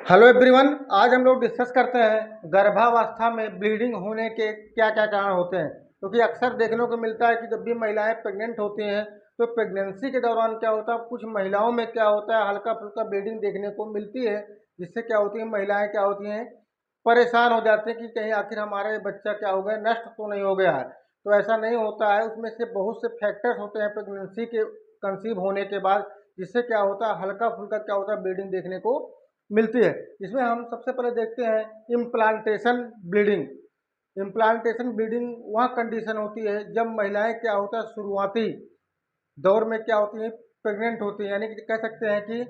Hello everyone, आज हम लोग डिस्कस करते हैं गर्भावस्था में ब्लीडिंग होने के क्या क्या कारण होते हैं। क्योंकि अक्सर देखने को मिलता है कि जब भी महिलाएं प्रेग्नेंट होती हैं तो प्रेगनेंसी के दौरान क्या होता है, कुछ महिलाओं में क्या होता है, हल्का फुल्का ब्लीडिंग देखने को मिलती है। जिससे क्या होती है, महिलाएं क्या होती हैं, परेशान हो जाते हैं कि कहीं आखिर हमारा बच्चा क्या हो गया, नष्ट तो नहीं हो गया है। तो ऐसा नहीं होता है, उसमें से बहुत से फैक्टर्स होते हैं प्रेगनेंसी के कंसीव होने के बाद, जिससे क्या होता है, हल्का फुल्का क्या होता है, ब्लीडिंग देखने को मिलती है। इसमें हम सबसे पहले देखते हैं इम्प्लांटेशन ब्लीडिंग। इम्प्लांटेशन ब्लीडिंग वह कंडीशन होती है जब महिलाएं क्या होता है, शुरुआती दौर में क्या होती है, प्रेग्नेंट होती है, यानी कि कह सकते हैं कि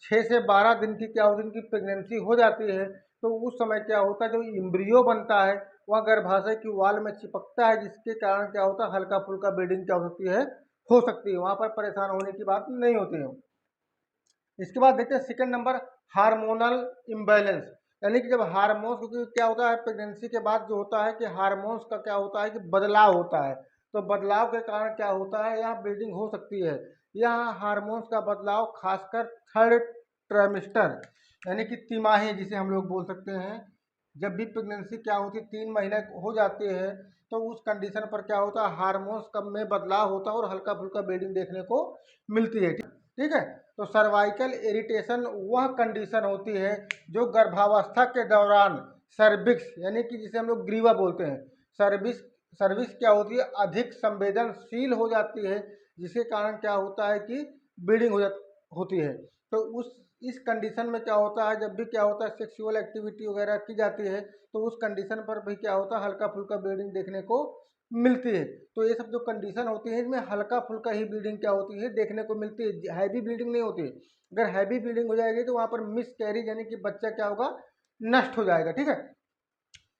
6 से 12 दिन की क्या होती है, उनकी प्रेगनेंसी हो जाती है। तो उस समय क्या होता है, जो इम्ब्रियो बनता है वह गर्भाशय की वाल में चिपकता है, जिसके कारण क्या होता है, हल्का फुल्का ब्लीडिंग क्या हो सकती है, वहाँ पर परेशान होने की बात नहीं होती है। इसके बाद देखते हैं सेकंड नंबर, हार्मोनल इम्बैलेंस। यानी कि जब हार्मोन्स, क्योंकि क्या होता है प्रेगनेंसी के बाद जो होता है कि हार्मोन्स का क्या होता है कि बदलाव होता है। तो बदलाव के कारण क्या होता है, यहाँ ब्लीडिंग हो सकती है। यहाँ हार्मोन्स का बदलाव खासकर थर्ड ट्राइमेस्टर यानी कि तिमाही जिसे हम लोग बोल सकते हैं, जब भी प्रेगनेंसी क्या होती है, 3 महीने हो जाती है, तो उस कंडीशन पर क्या होता है, हार्मोन्स कम में बदलाव होता है और हल्का फुल्का ब्लीडिंग देखने को मिलती है। ठीक है। तो सर्वाइकल इरिटेशन वह कंडीशन होती है जो गर्भावस्था के दौरान सर्विक्स यानी कि जिसे हम लोग ग्रीवा बोलते हैं, सर्विस सर्विस क्या होती है, अधिक संवेदनशील हो जाती है, जिसके कारण क्या होता है कि ब्लीडिंग होती है। तो उस इस कंडीशन में क्या होता है, जब भी क्या होता है सेक्सुअल एक्टिविटी वगैरह की जाती है, तो उस कंडीशन पर भी क्या होता है, हल्का फुल्का ब्लीडिंग देखने को मिलती है। तो ये सब जो कंडीशन होती है, इसमें हल्का फुल्का ही ब्लीडिंग क्या होती है, देखने को मिलती है, हैवी ब्लीडिंग नहीं होती है। अगर हैवी ब्लीडिंग हो जाएगी तो वहाँ पर मिस कैरिज यानी कि बच्चा क्या होगा, नष्ट हो जाएगा। ठीक है।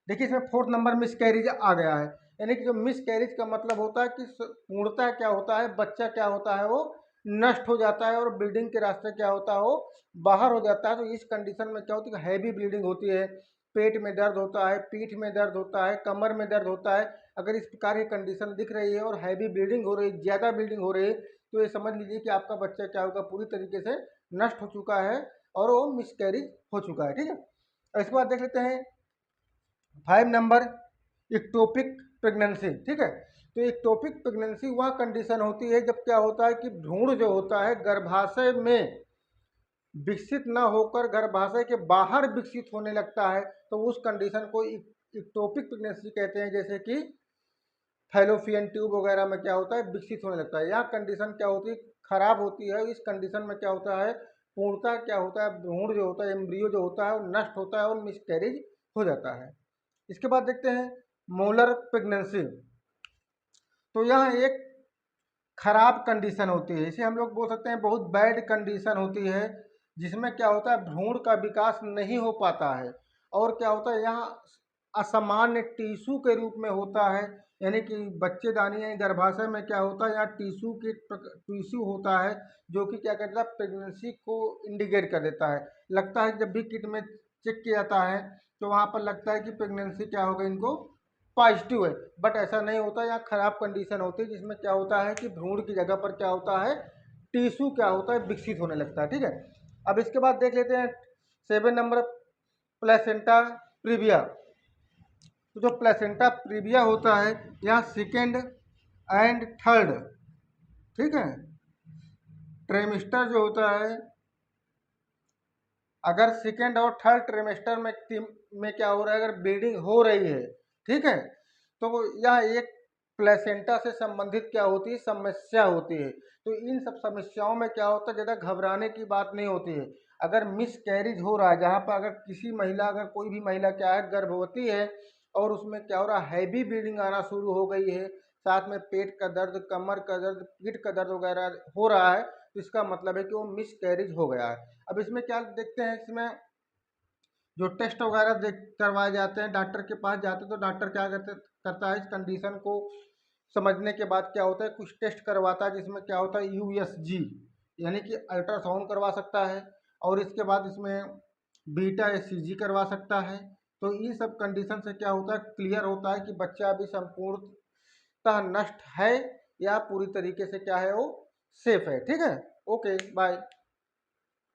देखिए इसमें फोर्थ नंबर मिस कैरिज आ गया है। यानी कि जो मिस कैरिज का मतलब होता है कि पूर्णतः क्या होता है, बच्चा क्या होता है, वो नष्ट हो जाता है और ब्लीडिंग के रास्ते क्या होता है, वो बाहर हो जाता है। तो इस कंडीशन में क्या होती है, हैवी ब्लीडिंग होती है, पेट में दर्द होता है, पीठ में दर्द होता है, कमर में दर्द होता है। अगर इस प्रकार की कंडीशन दिख रही है और हैवी ब्लीडिंग हो रही है, ज़्यादा ब्लीडिंग हो रही है, तो ये समझ लीजिए कि आपका बच्चा क्या होगा, पूरी तरीके से नष्ट हो चुका है और वो मिसकैरेज हो चुका है। ठीक है। और इसके बाद देख लेते हैं 5 नंबर, इक्टोपिक प्रेगनेंसी। ठीक है। तो इक्टोपिक प्रेगनेंसी वह कंडीशन होती है जब क्या होता है कि भ्रूण जो होता है गर्भाशय में विकसित न होकर गर्भाशय के बाहर विकसित होने लगता है, तो उस कंडीशन को इक्टोपिक प्रेगनेंसी कहते हैं। जैसे कि फैलोपियन ट्यूब वगैरह में क्या होता है, विकसित होने लगता है। यह कंडीशन क्या होती है, खराब होती है। इस कंडीशन में क्या होता है, पूर्णतः क्या होता है, भ्रूण जो होता है, एम्ब्रियो जो होता है, वो नष्ट होता है और मिसकैरेज हो जाता है। इसके बाद देखते हैं मोलर प्रेगनेंसी। तो यह एक खराब कंडीशन होती है, इसे हम लोग बोल सकते हैं बहुत बैड कंडीशन होती है, जिसमें क्या होता है, भ्रूण का विकास नहीं हो पाता है और क्या होता है, यहाँ असामान्य टिश्यू के रूप में होता है। यानी कि बच्चेदानी यानी गर्भाशय में क्या होता है, यहाँ टिश्यू होता है, जो कि क्या करता है, प्रेगनेंसी को इंडिकेट कर देता है। लगता है जब भी किट में चेक किया जाता है तो वहाँ पर लगता है कि प्रेगनेंसी क्या होगा, इनको पॉजिटिव है। बट ऐसा नहीं होता, यहाँ खराब कंडीशन होती है, जिसमें क्या होता है कि भ्रूण की जगह पर क्या होता है, टिश्यू क्या होता है, विकसित होने लगता है। ठीक है। अब इसके बाद देख लेते हैं 7 नंबर, प्लेसेंटा प्रीविया। तो जो प्लेसेंटा प्रीविया होता है, यहाँ सेकेंड एंड थर्ड, ठीक है, ट्रेमिस्टर जो होता है, अगर सेकेंड और थर्ड ट्रेमिस्टर में क्या हो रहा है, अगर ब्लीडिंग हो रही है, ठीक है, तो यह एक प्लेसेंटा से संबंधित क्या होती है, समस्या होती है। तो इन सब समस्याओं में क्या होता है, ज़्यादा घबराने की बात नहीं होती है। अगर मिस कैरिज हो रहा है, जहाँ पर अगर किसी महिला, अगर कोई भी महिला क्या है, गर्भवती है और उसमें क्या हो रहा है, हैवी ब्लीडिंग आना शुरू हो गई है, साथ में पेट का दर्द, कमर का दर्द, पीठ का दर्द वगैरह हो रहा है, तो इसका मतलब है कि वो मिस कैरिज हो गया है। अब इसमें क्या देखते हैं, इसमें जो टेस्ट वगैरह देख करवाए जाते हैं, डॉक्टर के पास जाते हैं, तो डॉक्टर क्या करता है, इस कंडीशन को समझने के बाद क्या होता है, कुछ टेस्ट करवाता है, जिसमें क्या होता है, यूएसजी यानी कि अल्ट्रासाउंड करवा सकता है, और इसके बाद इसमें बीटा एचसीजी करवा सकता है। तो इन सब कंडीशन से क्या होता है, क्लियर होता है कि बच्चा अभी संपूर्णतः नष्ट है या पूरी तरीके से क्या है, वो सेफ है। ठीक है। Okay, bye.